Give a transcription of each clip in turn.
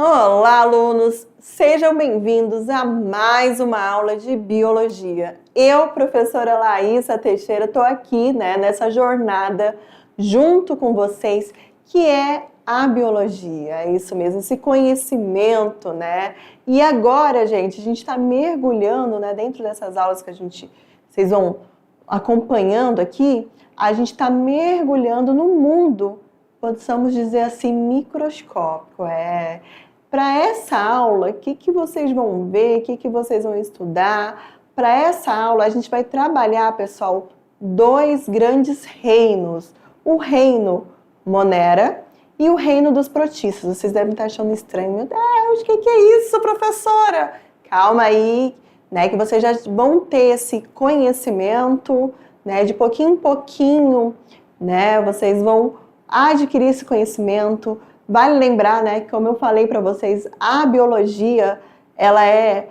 Olá, alunos! Sejam bem-vindos a mais uma aula de Biologia. Eu, professora Laísa Teixeira, estou aqui, nessa jornada junto com vocês, que é a Biologia. É isso mesmo, esse conhecimento, E agora, gente, a gente está mergulhando, dentro dessas aulas que vocês vão acompanhando aqui, a gente está mergulhando no mundo, possamos dizer assim, microscópico. Para essa aula, o que vocês vão ver, o que vocês vão estudar? Para essa aula, a gente vai trabalhar, pessoal, dois grandes reinos. O reino Monera e o reino dos protistas. Vocês devem estar achando estranho. Meu Deus, o que é isso, professora? Calma aí, que vocês já vão ter esse conhecimento, de pouquinho em pouquinho, vocês vão adquirir esse conhecimento. Vale lembrar, que como eu falei para vocês, a biologia, ela é,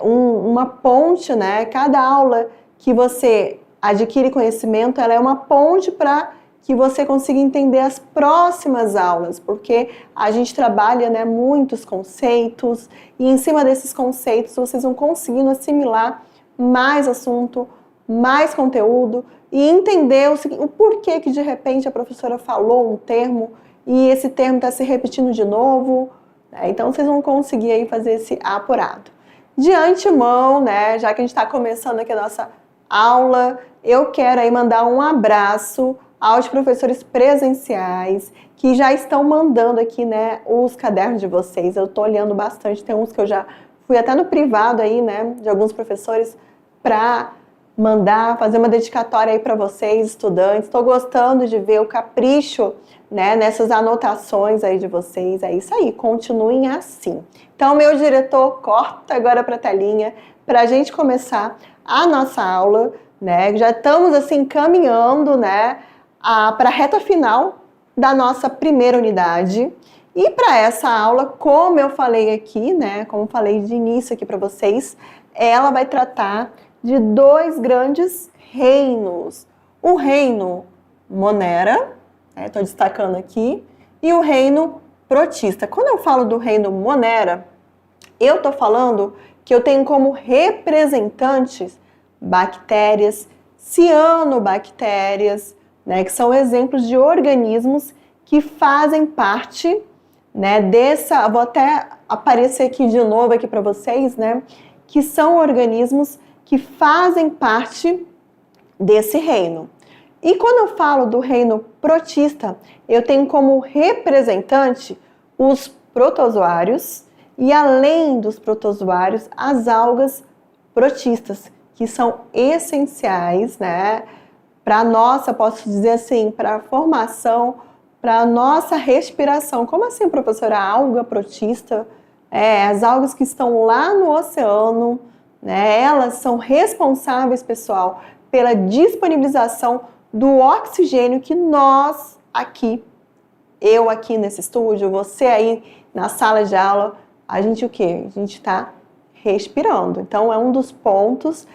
uma ponte, Cada aula que você adquire conhecimento, ela é uma ponte para que você consiga entender as próximas aulas, porque a gente trabalha, muitos conceitos, e em cima desses conceitos vocês vão conseguindo assimilar mais assunto, mais conteúdo, e entender o porquê que de repente a professora falou um termo, e esse termo está se repetindo de novo, Então vocês vão conseguir aí fazer esse apurado. De antemão, já que a gente está começando aqui a nossa aula, eu quero aí mandar um abraço aos professores presenciais que já estão mandando aqui, os cadernos de vocês. Eu estou olhando bastante, tem uns que eu já fui até no privado aí, de alguns professores para mandar, fazer uma dedicatória aí para vocês, estudantes. Estou gostando de ver o capricho, nessas anotações aí de vocês. É isso aí, continuem assim. Então, meu diretor, corta agora para a telinha para a gente começar a nossa aula, Já estamos assim caminhando, para a reta final da nossa primeira unidade. E para essa aula, como eu falei aqui, como falei de início aqui para vocês, ela vai tratar de dois grandes reinos. O reino Monera, estou destacando aqui, e o reino protista. Quando eu falo do reino Monera, eu estou falando que eu tenho como representantes bactérias, cianobactérias, que são exemplos de organismos que fazem parte, dessa... Vou até aparecer aqui de novo aqui para vocês, que são organismos que fazem parte desse reino. E quando eu falo do reino protista, eu tenho como representante os protozoários e, além dos protozoários, as algas protistas, que são essenciais, para a nossa, posso dizer assim, para a formação, para a nossa respiração. Como assim, professora? A alga protista? As algas que estão lá no oceano, elas são responsáveis, pessoal, pela disponibilização do oxigênio que nós aqui, eu aqui nesse estúdio, você aí na sala de aula, a gente o quê? A gente está respirando. Então, é um dos pontos,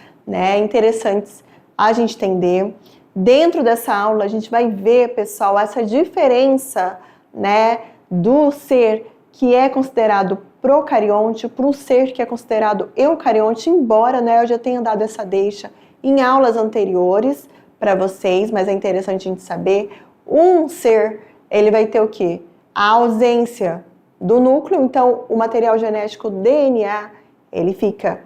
interessantes a gente entender. Dentro dessa aula, a gente vai ver, pessoal, essa diferença, do ser que é considerado procarionte para o ser que é considerado eucarionte, embora, eu já tenha dado essa deixa em aulas anteriores para vocês, mas é interessante a gente saber. Um ser, ele vai ter o quê? A ausência do núcleo, então o material genético DNA, ele fica,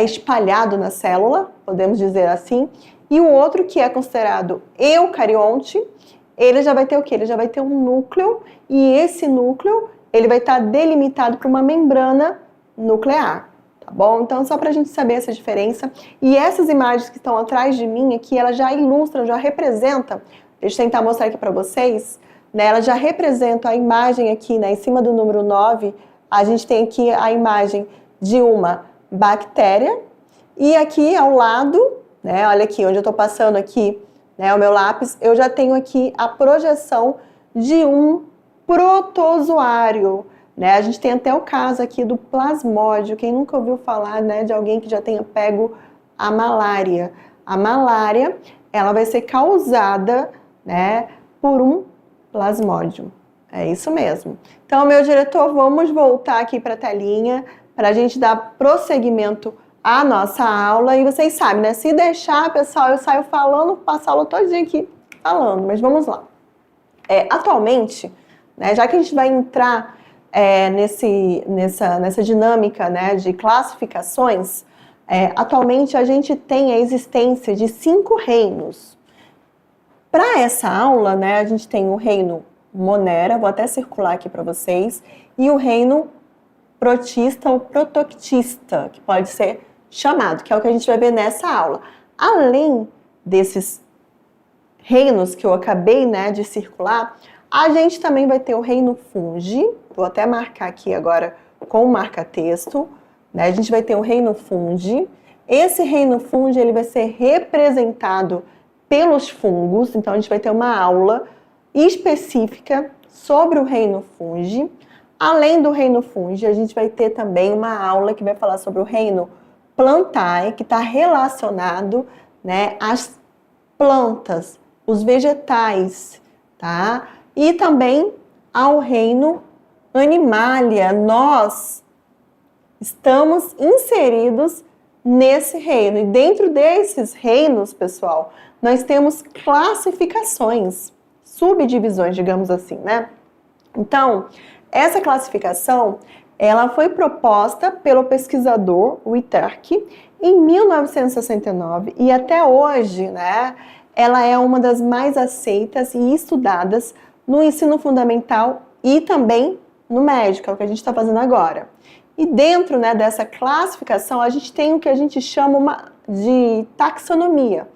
espalhado na célula, podemos dizer assim, e o outro que é considerado eucarionte, ele já vai ter o quê? Ele já vai ter um núcleo, e esse núcleo, ele vai estar delimitado por uma membrana nuclear. Tá bom? Então, só para a gente saber essa diferença. E essas imagens que estão atrás de mim aqui, elas já ilustram, já representam, deixa eu tentar mostrar aqui para vocês, elas já representam a imagem aqui, em cima do número 9, a gente tem aqui a imagem de uma bactéria, e aqui ao lado, olha aqui, onde eu estou passando aqui, o meu lápis, eu já tenho aqui a projeção de um protozoário. A gente tem até o caso aqui do plasmódio. Quem nunca ouviu falar, de alguém que já tenha pego a malária? A malária, ela vai ser causada, por um plasmódio. É isso mesmo. Então, meu diretor, vamos voltar aqui para a telinha para a gente dar prosseguimento à nossa aula. E vocês sabem, né? Se deixar, pessoal, eu saio falando, passo a aula todinha aqui falando, mas vamos lá. Atualmente, né, já que a gente vai entrar nessa dinâmica, né, de classificações, atualmente a gente tem a existência de 5 reinos. Para essa aula, né, a gente tem o reino Monera, vou até circular aqui para vocês, e o reino Protista ou Protoctista, que pode ser chamado, que é o que a gente vai ver nessa aula. Além desses reinos que eu acabei, né, de circular, a gente também vai ter o reino Fungi, vou até marcar aqui agora com o marca-texto, né, a gente vai ter o reino Fungi. Esse reino Fungi ele vai ser representado pelos fungos, então a gente vai ter uma aula específica sobre o reino Fungi. Além do reino Fungi, a gente vai ter também uma aula que vai falar sobre o reino Plantae, que está relacionado, né, às plantas, os vegetais, tá? E também ao reino Animalia. Nós estamos inseridos nesse reino. E dentro desses reinos, pessoal, nós temos classificações, subdivisões, digamos assim, né? Então, essa classificação, ela foi proposta pelo pesquisador Wittek em 1969 e até hoje, né, ela é uma das mais aceitas e estudadas no ensino fundamental e também no médio, que é o que a gente está fazendo agora. E dentro, né, dessa classificação, a gente tem o que a gente chama de taxonomia,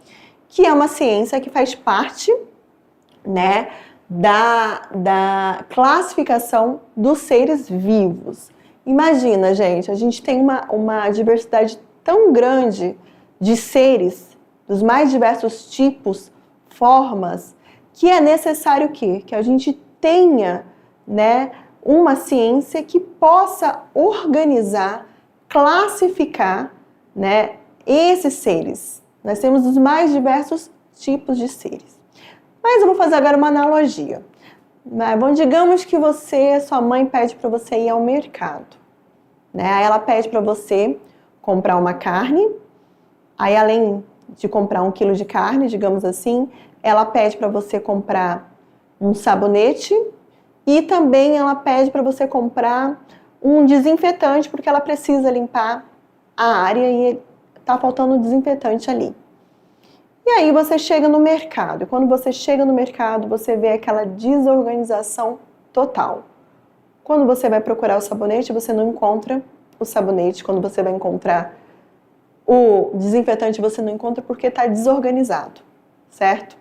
que é uma ciência que faz parte, né, da classificação dos seres vivos. Imagina, gente, a gente tem uma diversidade tão grande de seres, dos mais diversos tipos, formas, que é necessário que a gente tenha, né, uma ciência que possa organizar, classificar, né, esses seres. Nós temos os mais diversos tipos de seres. Mas eu vou fazer agora uma analogia. Bom, digamos que sua mãe pede para você ir ao mercado, né? Aí ela pede para você comprar uma carne, aí além de comprar 1 quilo de carne, digamos assim, ela pede para você comprar um sabonete e também ela pede para você comprar um desinfetante, porque ela precisa limpar a área e está faltando desinfetante ali. E aí você chega no mercado, e quando você chega no mercado, você vê aquela desorganização total. Quando você vai procurar o sabonete, você não encontra o sabonete. Quando você vai encontrar o desinfetante, você não encontra porque está desorganizado, certo?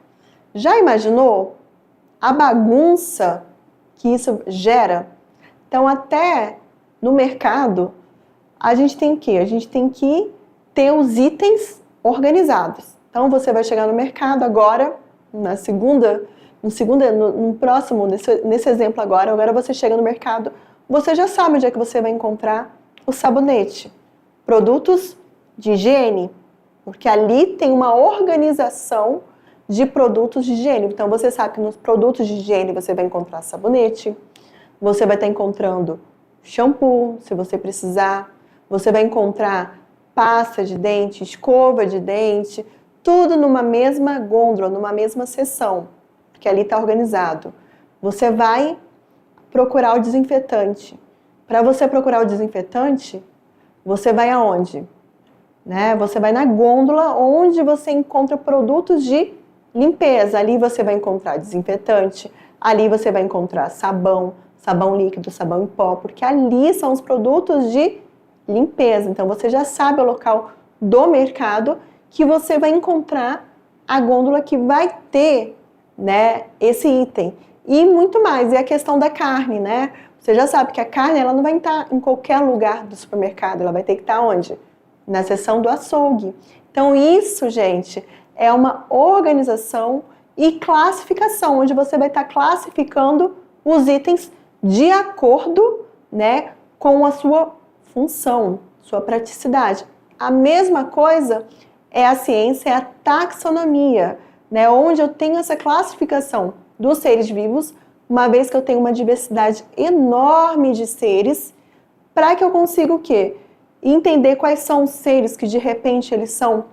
Já imaginou a bagunça que isso gera? Então, até no mercado, a gente tem o quê? A gente tem que ter os itens organizados. Então, você vai chegar no mercado agora, no próximo, nesse exemplo agora você chega no mercado, você já sabe onde é que você vai encontrar o sabonete. Produtos de higiene, porque ali tem uma organização de produtos de higiene. Então, você sabe que nos produtos de higiene você vai encontrar sabonete, você vai estar encontrando shampoo, se você precisar, você vai encontrar pasta de dente, escova de dente, tudo numa mesma gôndola, numa mesma seção, porque ali está organizado. Você vai procurar o desinfetante. Para você procurar o desinfetante, você vai aonde? Né? Você vai na gôndola onde você encontra produtos de limpeza. Ali você vai encontrar desinfetante, ali você vai encontrar sabão, sabão líquido, sabão em pó, porque ali são os produtos de limpeza. Então você já sabe o local do mercado que você vai encontrar a gôndola que vai ter, né, esse item. E muito mais, e a questão da carne, né? Você já sabe que a carne ela não vai estar em qualquer lugar do supermercado, ela vai ter que estar onde? Na seção do açougue. Então isso, gente, é uma organização e classificação, onde você vai estar classificando os itens de acordo, né, com a sua função, sua praticidade. A mesma coisa é a ciência, é a taxonomia, né, onde eu tenho essa classificação dos seres vivos uma vez que eu tenho uma diversidade enorme de seres, para que eu consiga o quê? Entender quais são os seres que de repente eles são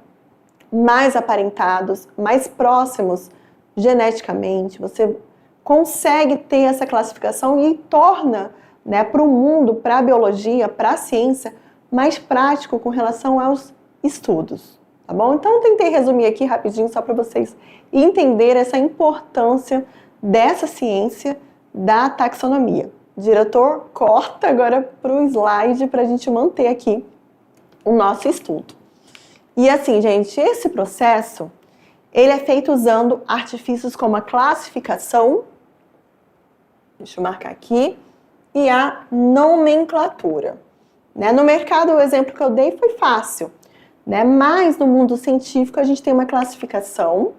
mais aparentados, mais próximos geneticamente. Você consegue ter essa classificação e torna, né, para o mundo, para a biologia, para a ciência, mais prático com relação aos estudos, tá bom? Então, eu tentei resumir aqui rapidinho só para vocês entenderem essa importância dessa ciência da taxonomia. Diretor, corta agora para o slide para a gente manter aqui o nosso estudo. E assim, gente, esse processo, ele é feito usando artifícios como a classificação, deixa eu marcar aqui, e a nomenclatura. Né? No mercado, o exemplo que eu dei foi fácil, né? Mas no mundo científico a gente tem uma classificação,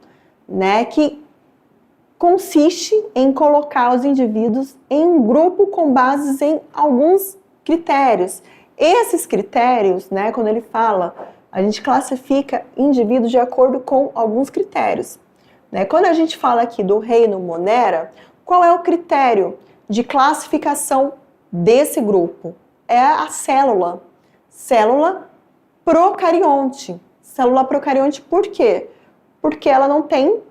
né, que consiste em colocar os indivíduos em um grupo com bases em alguns critérios. Esses critérios, né, quando ele fala, a gente classifica indivíduos de acordo com alguns critérios. Né? Quando a gente fala aqui do reino Monera, qual é o critério de classificação desse grupo? É a célula procarionte. Célula procarionte por quê? Porque ela não tem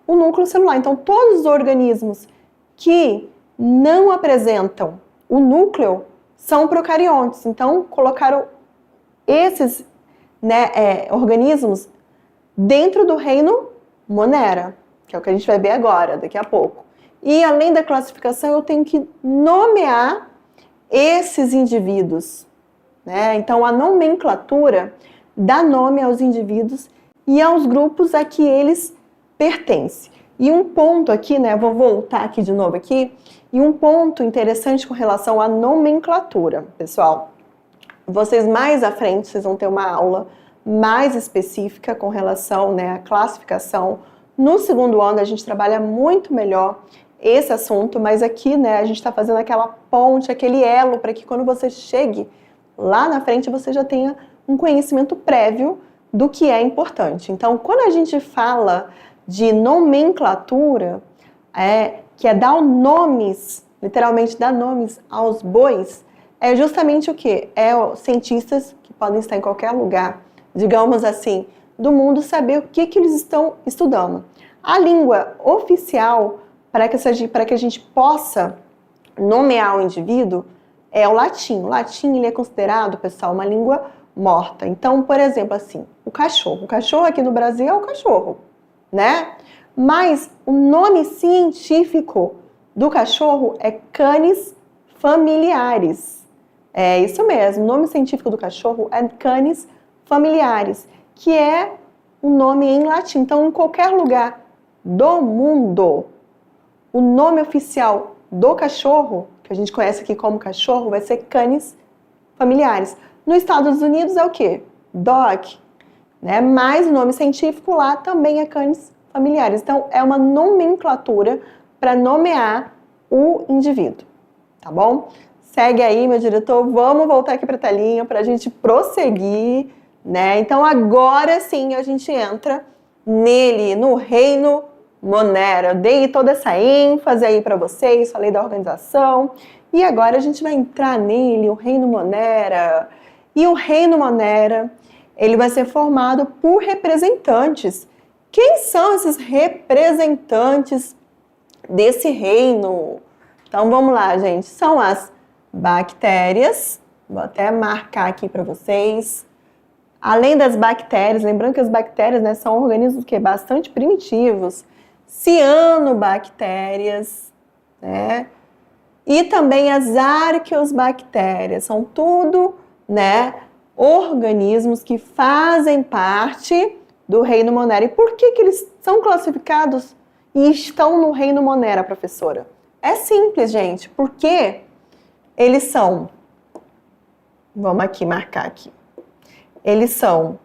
o núcleo celular. Então, todos os organismos que não apresentam o núcleo são procariontes. Então, colocaram esses, né, organismos dentro do reino Monera, que é o que a gente vai ver agora, daqui a pouco. E, além da classificação, eu tenho que nomear esses indivíduos. Né? Então, a nomenclatura dá nome aos indivíduos e aos grupos a que eles pertencem. E um ponto aqui, né, vou voltar aqui de novo aqui, e um ponto interessante com relação à nomenclatura, pessoal. Vocês mais à frente, vocês vão ter uma aula mais específica com relação, né, à classificação. No segundo ano, a gente trabalha muito melhor esse assunto, mas aqui, né, a gente está fazendo aquela ponte, aquele elo, para que quando você chegue lá na frente, você já tenha um conhecimento prévio do que é importante. Então, quando a gente fala de nomenclatura, que é dar nomes, literalmente dar nomes aos bois, é justamente o quê? É os cientistas que podem estar em qualquer lugar, digamos assim, do mundo, saber o que eles estão estudando. A língua oficial, para que a gente possa nomear o indivíduo, é o latim. O latim, ele é considerado, pessoal, uma língua morta. Então, por exemplo, assim, o cachorro. O cachorro aqui no Brasil é o cachorro, né? Mas o nome científico do cachorro é Canis familiaris. É isso mesmo, o nome científico do cachorro é Canis familiaris, que é um nome em latim. Então, em qualquer lugar do mundo, o nome oficial do cachorro, que a gente conhece aqui como cachorro, vai ser Canis familiaris. Nos Estados Unidos é o quê? Dog, né? Mas o nome científico lá também é Canis familiaris. Então, é uma nomenclatura para nomear o indivíduo, tá bom? Segue aí, meu diretor, vamos voltar aqui para a telinha para a gente prosseguir, né? Então, agora sim a gente entra nele, no reino Monera. Eu dei toda essa ênfase aí para vocês, falei da organização, e agora a gente vai entrar nele, o reino Monera. E o reino Monera, ele vai ser formado por representantes. Quem são esses representantes desse reino? Então, vamos lá, gente. São as bactérias. Vou até marcar aqui para vocês. Além das bactérias, lembrando que as bactérias, né, são organismos que bastante primitivos. Cianobactérias, né? E também as arqueosbactérias. São tudo, né, organismos que fazem parte do reino Monera. E por que eles são classificados e estão no reino Monera, professora? É simples, gente, porque eles são, vamos aqui marcar aqui, eles são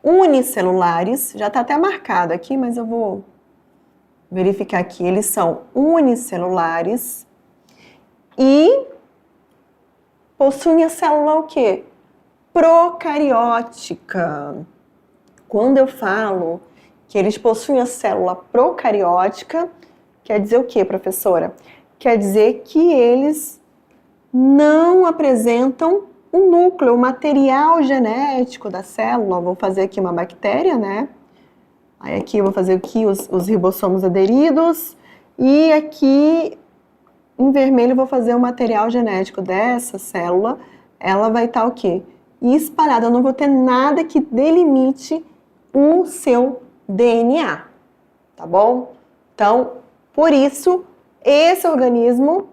unicelulares, já está até marcado aqui, mas eu vou verificar aqui, eles são unicelulares e possuem a célula o quê? Procariótica. Quando eu falo que eles possuem a célula procariótica, Quer dizer o quê, professora? Quer dizer que eles não apresentam o núcleo, o material genético da célula. Vou fazer aqui uma bactéria, né? Aí aqui eu vou fazer aqui os ribossomos aderidos. E aqui, em vermelho, eu vou fazer o material genético dessa célula. Ela vai estar o quê? Espalhada. Eu não vou ter nada que delimite o seu DNA, tá bom? Então, por isso, esse organismo,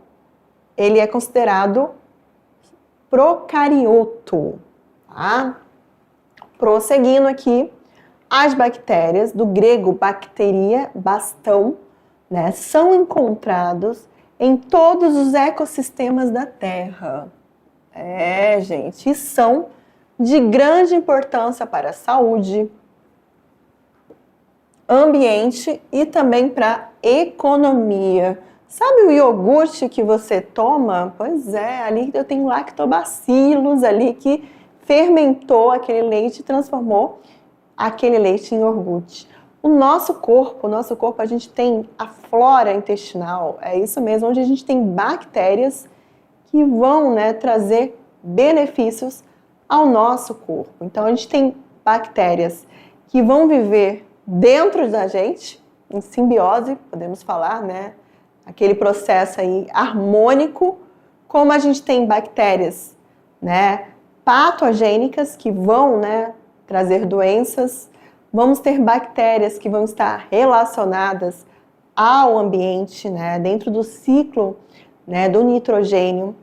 ele é considerado procarioto, tá? Prosseguindo aqui, as bactérias, do grego bacteria, bastão, né, são encontrados em todos os ecossistemas da Terra. Gente, e são de grande importância para a saúde, ambiente e também para a economia. Sabe o iogurte que você toma? Pois é, ali eu tenho lactobacilos ali que fermentou aquele leite e transformou aquele leite em iogurte. O nosso corpo, a gente tem a flora intestinal, é isso mesmo, onde a gente tem bactérias que vão, né, trazer benefícios ao nosso corpo. Então, a gente tem bactérias que vão viver dentro da gente, em simbiose, podemos falar, né? Aquele processo aí harmônico, como a gente tem bactérias, né, patogênicas que vão, né, trazer doenças. Vamos ter bactérias que vão estar relacionadas ao ambiente, né, dentro do ciclo, né, do nitrogênio.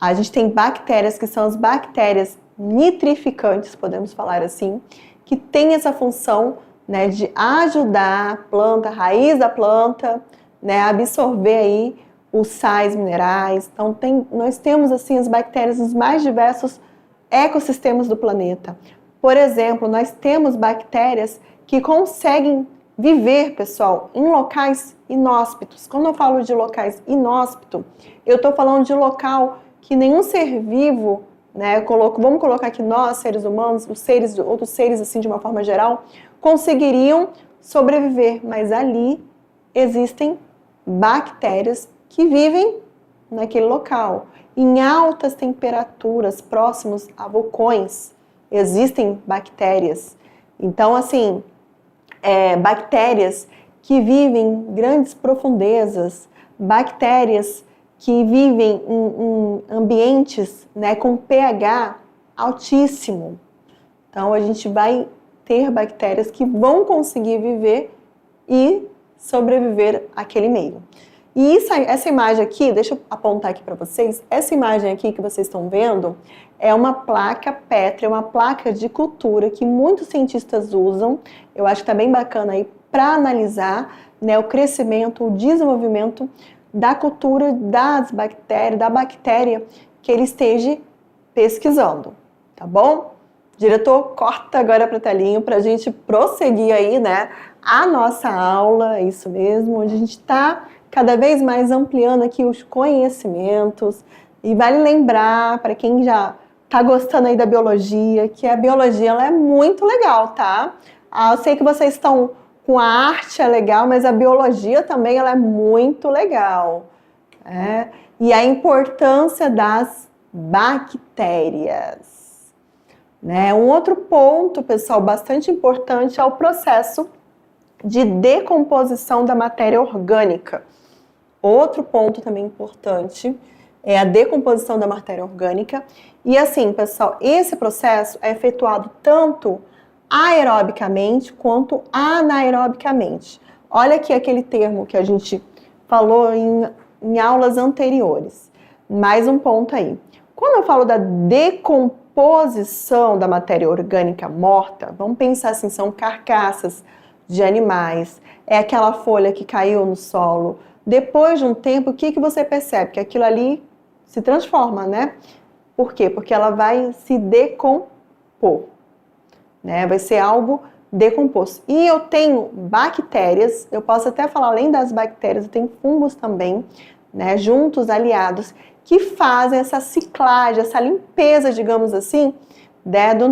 A gente tem bactérias que são as bactérias nitrificantes, podemos falar assim, que tem essa função, né, de ajudar a planta, a raiz da planta, né, a absorver aí os sais minerais. Então, nós temos assim as bactérias nos mais diversos ecossistemas do planeta. Por exemplo, nós temos bactérias que conseguem viver, pessoal, em locais inóspitos. Quando eu falo de locais inóspitos, eu estou falando de local que nenhum ser vivo, né, vamos colocar aqui nós, seres humanos, outros seres assim de uma forma geral, conseguiriam sobreviver, mas ali existem bactérias que vivem naquele local. Em altas temperaturas, próximos a vulcões, existem bactérias. Então, assim, bactérias que vivem em grandes profundezas, bactérias que vivem em ambientes, né, com pH altíssimo. Então, a gente vai ter bactérias que vão conseguir viver e sobreviver àquele meio. E essa imagem aqui, deixa eu apontar aqui para vocês, essa imagem aqui que vocês estão vendo é uma placa pétrea, uma placa de cultura que muitos cientistas usam. Eu acho que está bem bacana aí para analisar, né, o crescimento, o desenvolvimento da cultura das bactérias, da bactéria que ele esteja pesquisando, tá bom? Diretor, corta agora para a telinha para a gente prosseguir aí, né, a nossa aula, isso mesmo, onde a gente está cada vez mais ampliando aqui os conhecimentos. E vale lembrar, para quem já está gostando aí da biologia, que a biologia ela é muito legal, tá? Eu sei que vocês estão com a arte, é legal, mas a biologia também ela é muito legal. E a importância das bactérias. Né? Um outro ponto, pessoal, bastante importante é o processo de decomposição da matéria orgânica. Outro ponto também importante é a decomposição da matéria orgânica. E assim, pessoal, esse processo é efetuado tanto aerobicamente quanto anaerobicamente. Olha aqui aquele termo que a gente falou em aulas anteriores. Mais um ponto aí. Quando eu falo da decomposição da matéria orgânica morta, vamos pensar assim, são carcaças de animais, é aquela folha que caiu no solo. Depois de um tempo, o que você percebe? Que aquilo ali se transforma, né? Por quê? Porque ela vai se decompor, né? Vai ser algo decomposto. E eu tenho bactérias, eu posso até falar além das bactérias, eu tenho fungos também, né? Juntos, aliados, que fazem essa ciclagem, essa limpeza, digamos assim, né? Da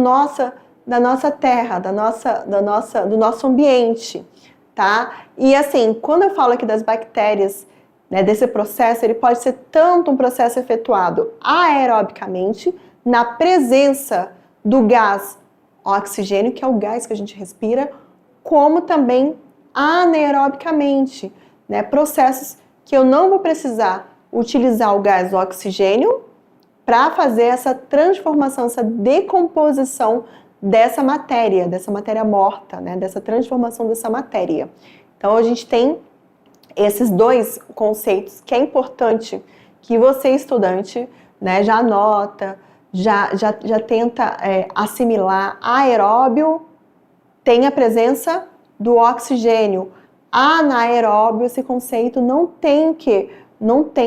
nossa terra, do nosso ambiente. tá? E assim, quando eu falo aqui das bactérias, né, desse processo, ele pode ser tanto um processo efetuado aerobicamente, na presença do gás oxigênio, que é o gás que a gente respira, como também anaerobicamente, né, processos que eu não vou precisar utilizar o gás oxigênio para fazer essa transformação, essa decomposição dessa matéria morta, né, dessa transformação dessa matéria. Então, a gente tem esses dois conceitos que é importante que você, estudante, né, já anota, já tenta assimilar. Aeróbio tem a presença do oxigênio. Anaeróbio, esse conceito não tem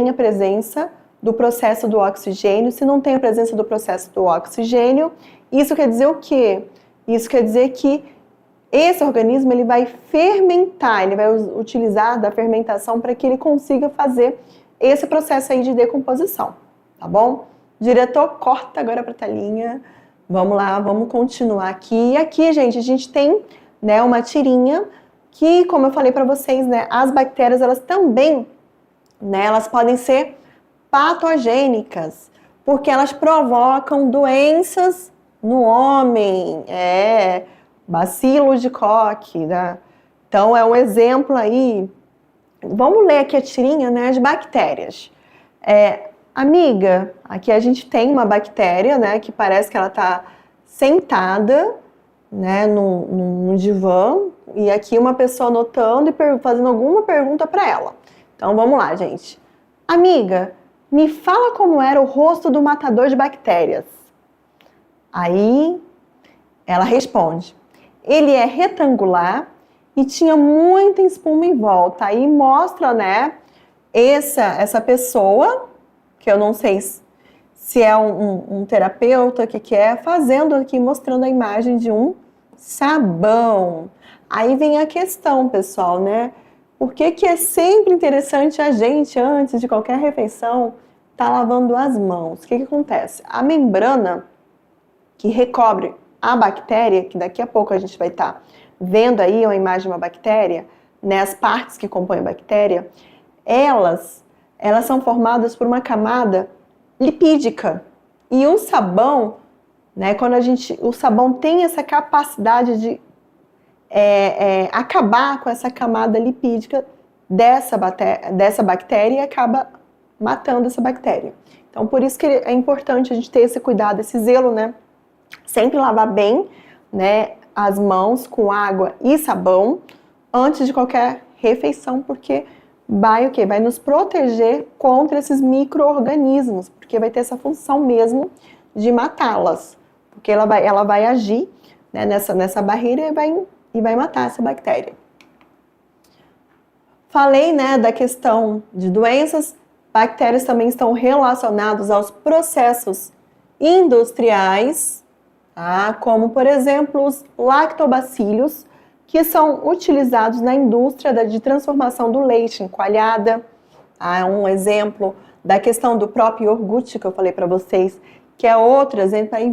a presença do processo do oxigênio. Se não tem a presença do processo do oxigênio, isso quer dizer o quê? Isso quer dizer que esse organismo ele vai fermentar, ele vai utilizar da fermentação para que ele consiga fazer esse processo aí de decomposição, tá bom? Diretor, corta agora para a telinha. Vamos lá, vamos continuar aqui. E aqui, gente, a gente tem, né, uma tirinha que, como eu falei para vocês, né, as bactérias, elas também, né, elas podem ser patogênicas, porque elas provocam doenças no homem, bacilos de Koch, né? Então, é um exemplo aí. Vamos ler aqui a tirinha, né, as bactérias. Amiga, aqui a gente tem uma bactéria, né, que parece que ela está sentada, né, num divã, e aqui uma pessoa anotando e fazendo alguma pergunta para ela. Então, vamos lá, gente. Amiga, me fala como era o rosto do matador de bactérias. Aí, ela responde. Ele é retangular e tinha muita espuma em volta. Aí mostra, né, essa pessoa, que eu não sei se é um terapeuta, o que é, fazendo aqui, mostrando a imagem de um sabão. Aí vem a questão, pessoal, né? Por que é sempre interessante a gente, antes de qualquer refeição, tá lavando as mãos? O que acontece? A membrana que recobre a bactéria, que daqui a pouco a gente vai estar vendo aí uma imagem de uma bactéria, né, as partes que compõem a bactéria, elas são formadas por uma camada lipídica. E o sabão, né, o sabão tem essa capacidade de acabar com essa camada lipídica dessa bactéria e acaba matando essa bactéria. Então, por isso que é importante a gente ter esse cuidado, esse zelo, né? Sempre lavar bem, né, as mãos com água e sabão antes de qualquer refeição, porque vai o quê? Vai nos proteger contra esses micro-organismos, porque vai ter essa função mesmo de matá-las, porque ela vai agir, né, nessa barreira e vai matar essa bactéria. Falei, né, da questão de doenças. Bactérias também estão relacionadas aos processos industriais, tá? Como, por exemplo, os lactobacilos, que são utilizados na indústria de transformação do leite em coalhada. Tá? Um exemplo da questão do próprio iogurte que eu falei para vocês, que é outro exemplo. Aí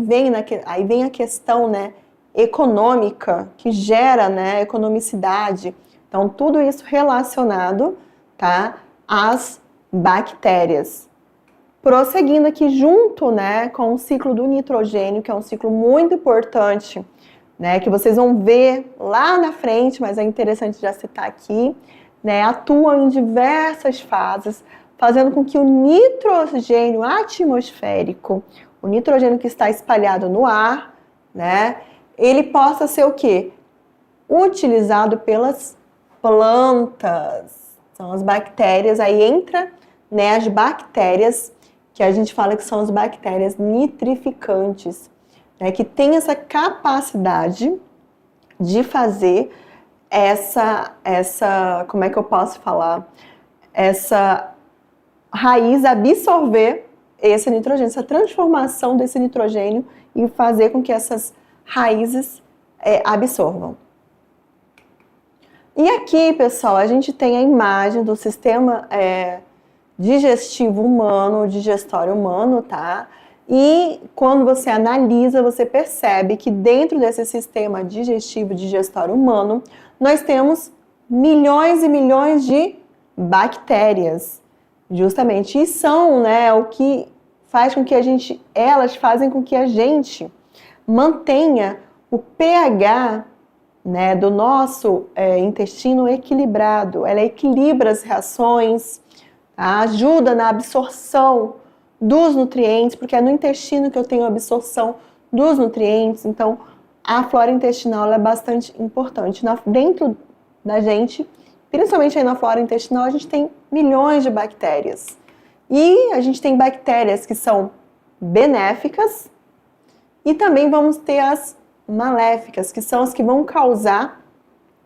vem a questão, né, econômica, que gera, né, economicidade. Então, tudo isso relacionado, tá, às bactérias. Prosseguindo aqui junto, né, com o ciclo do nitrogênio, que é um ciclo muito importante, né, que vocês vão ver lá na frente, mas é interessante já citar aqui, né, atua em diversas fases, fazendo com que o nitrogênio atmosférico, o nitrogênio que está espalhado no ar, né, ele possa ser o quê? Utilizado pelas plantas. São as bactérias, aí entra, né, as bactérias que a gente fala que são as bactérias nitrificantes, né, que tem essa capacidade de fazer como é que eu posso falar? Essa raiz absorver esse nitrogênio, essa transformação desse nitrogênio e fazer com que essas raízes absorvam. E aqui, pessoal, a gente tem a imagem do sistema digestivo humano, o digestório humano, tá? E quando você analisa, você percebe que dentro desse sistema digestivo, digestório humano, nós temos milhões e milhões de bactérias, justamente. E são, né, o que faz com que elas fazem com que a gente mantenha o pH, né, do nosso intestino equilibrado. Ela equilibra as reações, tá? Ajuda na absorção dos nutrientes, porque é no intestino que eu tenho a absorção dos nutrientes. Então, a flora intestinal ela é bastante importante. Dentro da gente, principalmente aí na flora intestinal, a gente tem milhões de bactérias. E a gente tem bactérias que são benéficas e também vamos ter as maléficas, que são as que vão causar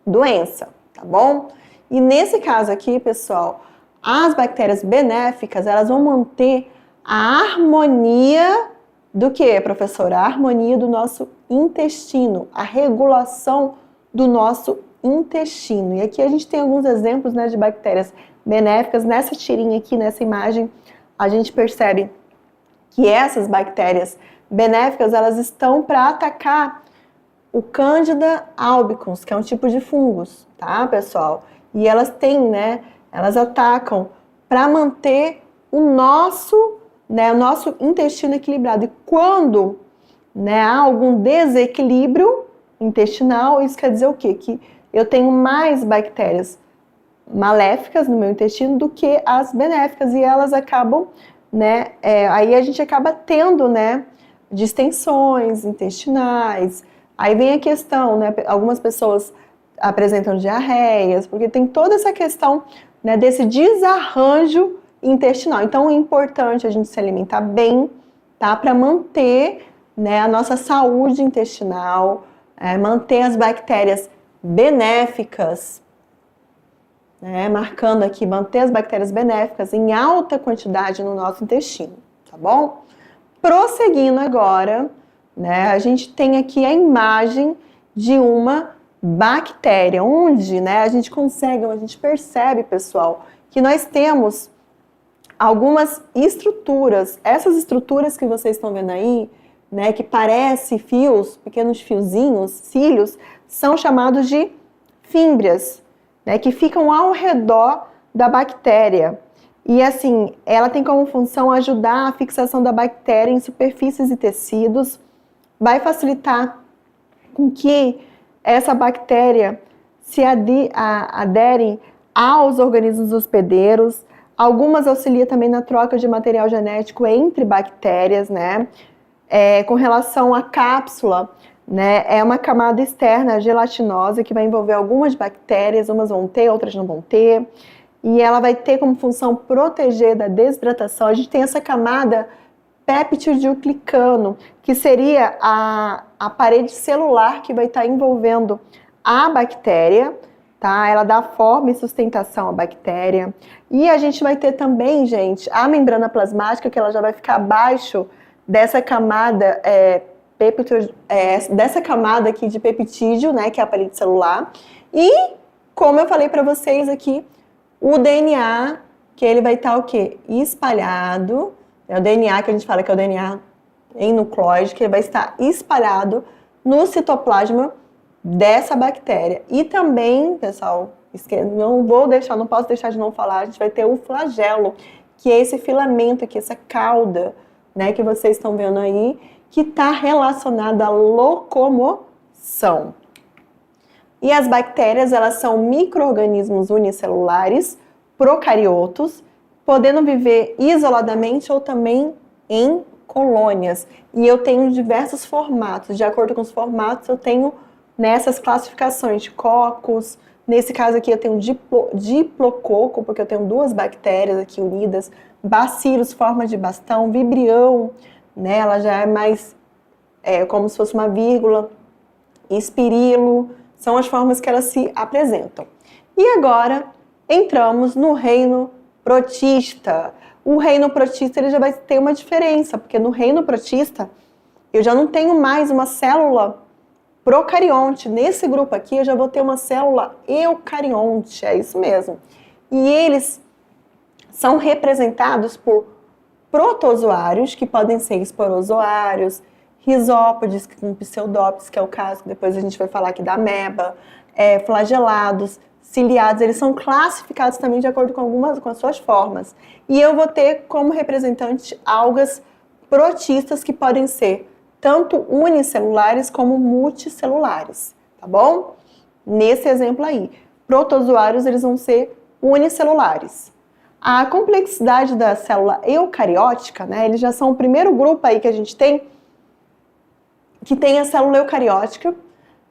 doença, tá bom? E nesse caso aqui, pessoal, as bactérias benéficas, elas vão manter a harmonia do que, professora? A harmonia do nosso intestino, a regulação do nosso intestino. E aqui a gente tem alguns exemplos, né, de bactérias benéficas. Nessa tirinha aqui, nessa imagem, a gente percebe que essas bactérias benéficas, elas estão para atacar o Candida albicans, que é um tipo de fungos, tá, pessoal? E elas têm, né, elas atacam para manter o nosso intestino equilibrado. E quando, né, há algum desequilíbrio intestinal, isso quer dizer o quê? Que eu tenho mais bactérias maléficas no meu intestino do que as benéficas, e elas acabam, né, aí a gente acaba tendo, né, distensões intestinais. Aí vem a questão, né, algumas pessoas apresentam diarreias, porque tem toda essa questão, né, desse desarranjo intestinal. Então é importante a gente se alimentar bem, tá, para manter, né, a nossa saúde intestinal, manter as bactérias benéficas, né, marcando aqui, manter as bactérias benéficas em alta quantidade no nosso intestino, tá bom? Prosseguindo agora, né, a gente tem aqui a imagem de uma bactéria, onde, né, a gente percebe, pessoal, que nós temos algumas estruturas. Essas estruturas que vocês estão vendo aí, né, que parecem fios, pequenos fiozinhos, cílios, são chamados de fímbrias, né, que ficam ao redor da bactéria. E assim, ela tem como função ajudar a fixação da bactéria em superfícies e tecidos, vai facilitar com que essa bactéria se adere aos organismos hospedeiros. Algumas auxiliam também na troca de material genético entre bactérias, né? Com relação à cápsula, né? É uma camada externa gelatinosa que vai envolver algumas bactérias, umas vão ter, outras não vão ter. E ela vai ter como função proteger da desidratação. A gente tem essa camada peptidoglicano, que seria a parede celular que vai estar envolvendo a bactéria, tá? Ela dá forma e sustentação à bactéria. E a gente vai ter também, gente, a membrana plasmática, que ela já vai ficar abaixo dessa camada dessa camada aqui de peptídeo, né, que é a parede celular. E, como eu falei para vocês aqui, o DNA, que ele vai estar o quê? Espalhado. É o DNA que a gente fala que é o DNA em nucleóide, que ele vai estar espalhado no citoplasma dessa bactéria. E também, pessoal, não posso deixar de não falar, a gente vai ter o flagelo, que é esse filamento aqui, essa cauda, né, que vocês estão vendo aí, que está relacionada à locomoção. E as bactérias, elas são micro-organismos unicelulares, procariotos, podendo viver isoladamente ou também em colônias. E eu tenho diversos formatos. De acordo com os formatos, eu tenho nessas classificações de cocos. Nesse caso aqui, eu tenho diplococo, porque eu tenho duas bactérias aqui unidas. Bacilos, forma de bastão. Vibrião, né? Ela já é mais como se fosse uma vírgula. Espirilo. São as formas que elas se apresentam. E agora, entramos no reino protista. O reino protista ele já vai ter uma diferença, porque no reino protista eu já não tenho mais uma célula procarionte. Nesse grupo aqui eu já vou ter uma célula eucarionte, é isso mesmo. E eles são representados por protozoários, que podem ser esporozoários, risópodes com pseudópodes, que é o caso, depois a gente vai falar aqui da ameba, flagelados, ciliados, eles são classificados também de acordo com as suas formas. E eu vou ter como representante algas protistas que podem ser tanto unicelulares como multicelulares, tá bom? Nesse exemplo aí, protozoários eles vão ser unicelulares. A complexidade da célula eucariótica, né, eles já são o primeiro grupo aí que a gente tem, que tem a célula eucariótica,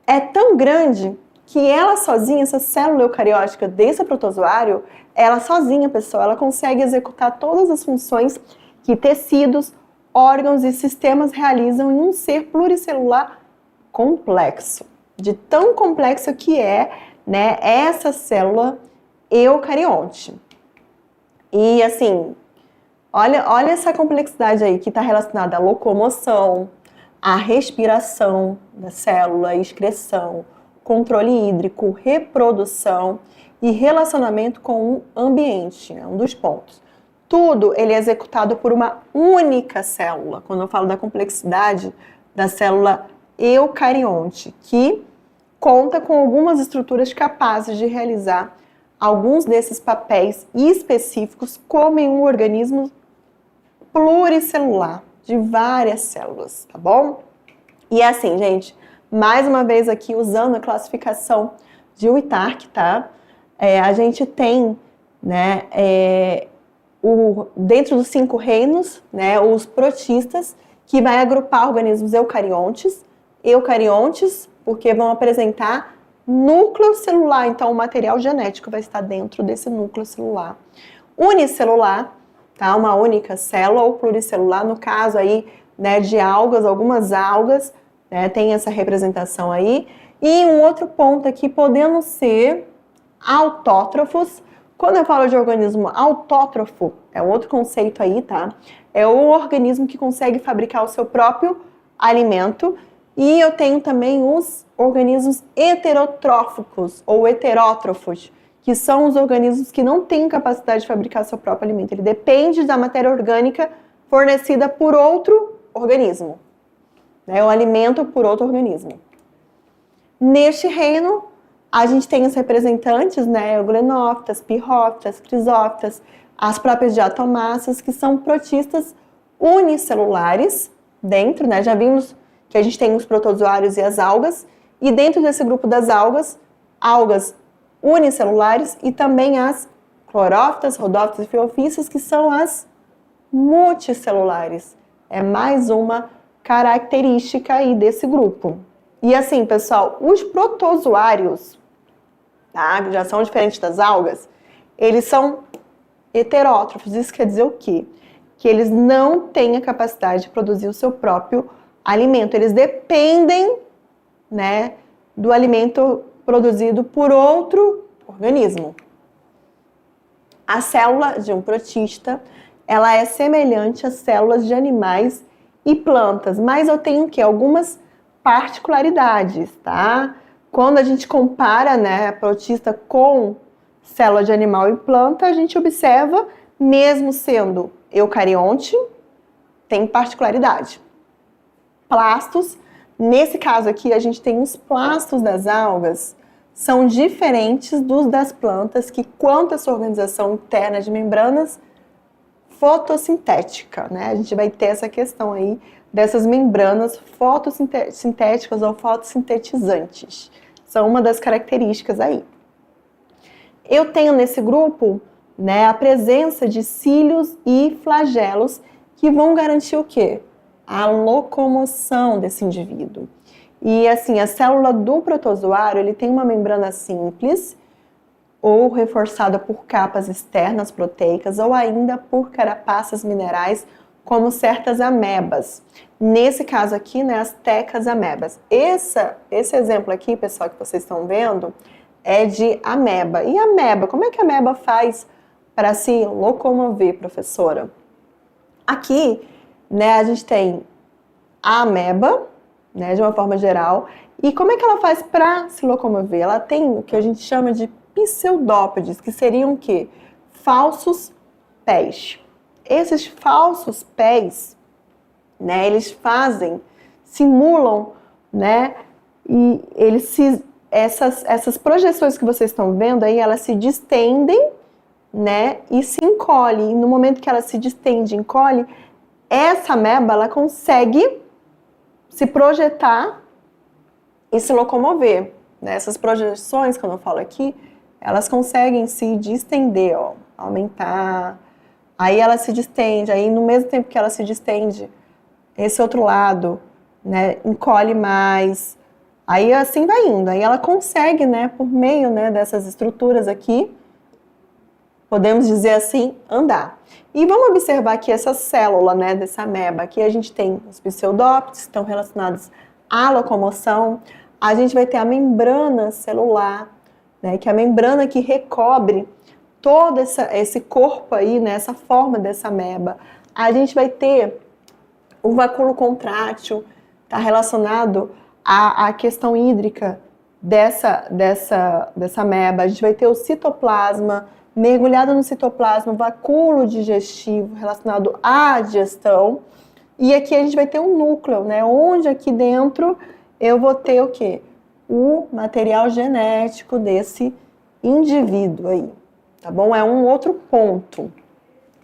é tão grande que ela sozinha, essa célula eucariótica desse protozoário, ela sozinha, pessoal, ela consegue executar todas as funções que tecidos, órgãos e sistemas realizam em um ser pluricelular complexo. De tão complexo que é, né, essa célula eucarionte. E assim, olha essa complexidade aí que está relacionada à locomoção, à respiração da célula, excreção, controle hídrico, reprodução e relacionamento com o ambiente, é um dos pontos. Tudo ele é executado por uma única célula, quando eu falo da complexidade da célula eucarionte, que conta com algumas estruturas capazes de realizar alguns desses papéis específicos, como em um organismo pluricelular, de várias células, tá bom? E é assim, gente, mais uma vez aqui usando a classificação de Uitark, tá? A gente tem, né, dentro dos 5 reinos, né, os protistas, que vai agrupar organismos eucariontes, porque vão apresentar núcleo celular, então o material genético vai estar dentro desse núcleo celular. Unicelular, tá? Uma única célula, ou pluricelular, no caso aí, né, de algas, algumas algas, né, tem essa representação aí. E um outro ponto aqui, podendo ser autótrofos. Quando eu falo de organismo autótrofo, é outro conceito aí, tá? É o organismo que consegue fabricar o seu próprio alimento. E eu tenho também os organismos heterotróficos ou heterótrofos, que são os organismos que não têm capacidade de fabricar seu próprio alimento. Ele depende da matéria orgânica fornecida por outro organismo, né? O alimento por outro organismo. Neste reino, a gente tem os representantes, né? Euglenophtas, pirrófitas, crisófitas, as próprias diatomáceas, que são protistas unicelulares dentro, né? Já vimos que a gente tem os protozoários e as algas, e dentro desse grupo das algas unicelulares e também as clorófitas, rodófitas e fiofícias, que são as multicelulares. É mais uma característica aí desse grupo. E assim, pessoal, os protozoários, tá, que já são diferentes das algas, eles são heterótrofos. Isso quer dizer o quê? Que eles não têm a capacidade de produzir o seu próprio alimento. Eles dependem, né, do alimento produzido por outro organismo. A célula de um protista, ela é semelhante às células de animais e plantas, mas eu tenho o quê? Algumas particularidades, tá? Quando a gente compara, né, a protista com célula de animal e planta, a gente observa, mesmo sendo eucarionte, tem particularidade. Plastos, nesse caso aqui, a gente tem os plastos das algas, são diferentes dos das plantas, que quanto a sua organização interna de membranas fotossintética, né? A gente vai ter essa questão aí dessas membranas fotossintéticas ou fotossintetizantes. São uma das características aí. Eu tenho nesse grupo, né, a presença de cílios e flagelos que vão garantir o quê? A locomoção desse indivíduo. E assim, a célula do protozoário, ele tem uma membrana simples ou reforçada por capas externas proteicas ou ainda por carapaças minerais, como certas amebas. Nesse caso aqui, né, as tecas amebas. Esse exemplo aqui, pessoal, que vocês estão vendo, é de ameba. E ameba, como é que a ameba faz para se locomover, professora? Aqui, né, a gente tem a ameba, né, de uma forma geral. E como é que ela faz para se locomover? Ela tem o que a gente chama de pseudópodes, que seriam o quê? Falsos pés. Esses falsos pés, né, eles simulam, né, e eles se essas projeções que vocês estão vendo aí, elas se distendem, né, e se encolhem. E no momento que ela se distende e encolhe, essa ameba, ela consegue se projetar e se locomover, né? Essas projeções, que eu não falo aqui, elas conseguem se distender, ó, aumentar. Aí ela se distende, aí no mesmo tempo que ela se distende, esse outro lado, né, encolhe mais. Aí assim vai indo. Aí ela consegue, né, por meio, né, dessas estruturas aqui, podemos dizer assim, andar. E vamos observar aqui essa célula, né, dessa ameba. Aqui a gente tem os pseudópteros, que estão relacionados à locomoção. A gente vai ter a membrana celular, né, que é a membrana que recobre todo esse corpo aí, né, essa forma dessa ameba. A gente vai ter o vacúolo contrátil, está relacionado à questão hídrica dessa ameba. A gente vai ter o citoplasma, mergulhado no citoplasma, vacúolo digestivo relacionado à digestão. E aqui a gente vai ter um núcleo, né? Onde aqui dentro eu vou ter o quê? O material genético desse indivíduo aí, tá bom? É um outro ponto.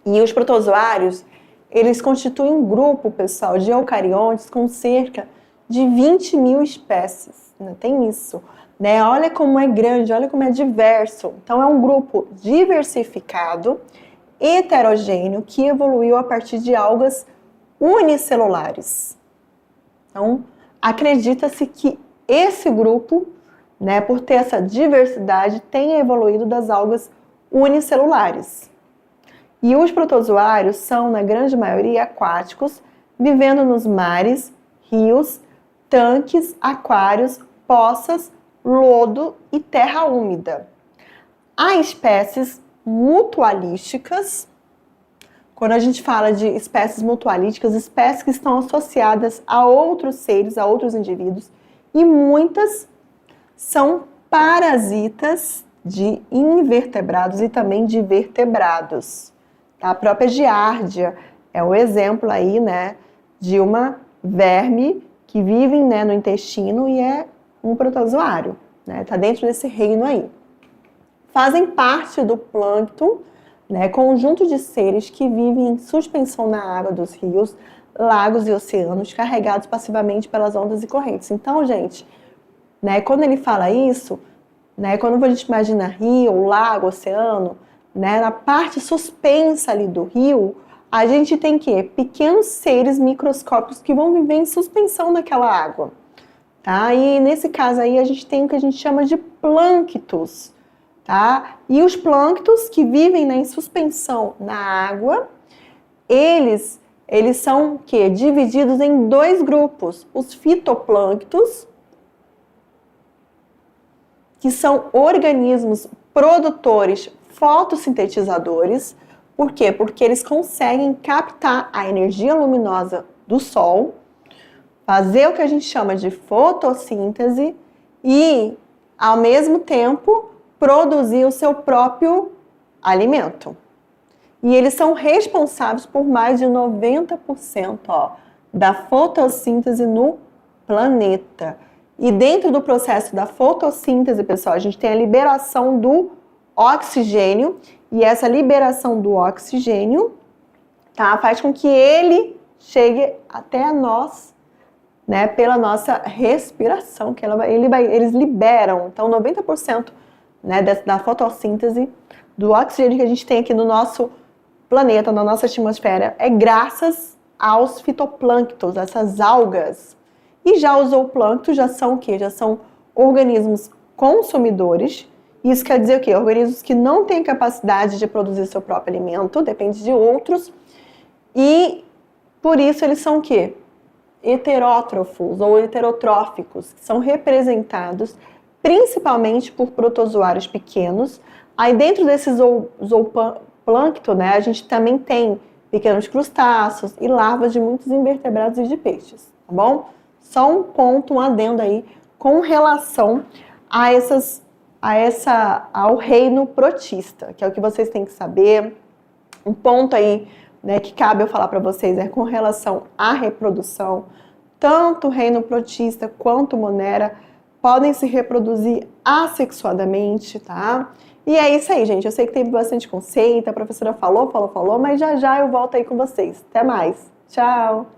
E os protozoários, eles constituem um grupo, pessoal, de eucariontes com cerca de 20 mil espécies. Né? Tem isso. Né? Olha como é grande, olha como é diverso. Então, é um grupo diversificado, heterogêneo, que evoluiu a partir de algas unicelulares. Então, acredita-se que esse grupo, né, por ter essa diversidade, tenha evoluído das algas unicelulares. E os protozoários são, na grande maioria, aquáticos, vivendo nos mares, rios, tanques, aquários, poças, lodo e terra úmida. Há espécies mutualísticas. Quando a gente fala de espécies mutualísticas, espécies que estão associadas a outros seres, a outros indivíduos, e muitas são parasitas de invertebrados e também de vertebrados. A própria giardia é um exemplo aí, né, de uma verme que vive, né, no intestino e é um protozoário, né? Tá dentro desse reino aí. Fazem parte do plâncton, né, conjunto de seres que vivem em suspensão na água dos rios, lagos e oceanos, carregados passivamente pelas ondas e correntes. Então, gente, né, quando ele fala isso, né, quando a gente imagina rio, lago, oceano, né, na parte suspensa ali do rio, a gente tem que pequenos seres microscópicos que vão viver em suspensão naquela água. Tá? E nesse caso aí a gente tem o que a gente chama de plânctos, tá? E os plânctos que vivem, né, em suspensão na água, eles são o quê? Divididos em dois grupos, os fitoplânctos, que são organismos produtores fotossintetizadores. Por quê? Porque eles conseguem captar a energia luminosa do sol, fazer o que a gente chama de fotossíntese e, ao mesmo tempo, produzir o seu próprio alimento. E eles são responsáveis por mais de 90%, da fotossíntese no planeta. E dentro do processo da fotossíntese, pessoal, a gente tem a liberação do oxigênio, e essa liberação do oxigênio, tá, faz com que ele chegue até nós, né, pela nossa respiração, que eles liberam. Então, 90%, né, da fotossíntese, do oxigênio que a gente tem aqui no nosso planeta, na nossa atmosfera, é graças aos fitoplânctons, essas algas. E já os zooplânctons já são o quê? Já são organismos consumidores. Isso quer dizer o quê? Organismos que não têm capacidade de produzir seu próprio alimento, depende de outros. E por isso eles são o quê? Heterótrofos ou heterotróficos, que são representados principalmente por protozoários pequenos. Aí dentro desses zooplâncton, né, a gente também tem pequenos crustáceos e larvas de muitos invertebrados e de peixes, tá bom? Só um ponto, um adendo aí com relação ao reino protista, que é o que vocês têm que saber. Um ponto aí, né, que cabe eu falar para vocês é com relação à reprodução. Tanto o reino protista quanto Monera podem se reproduzir assexuadamente, tá? E é isso aí, gente. Eu sei que teve bastante conceito, a professora falou, mas já já eu volto aí com vocês. Até mais. Tchau!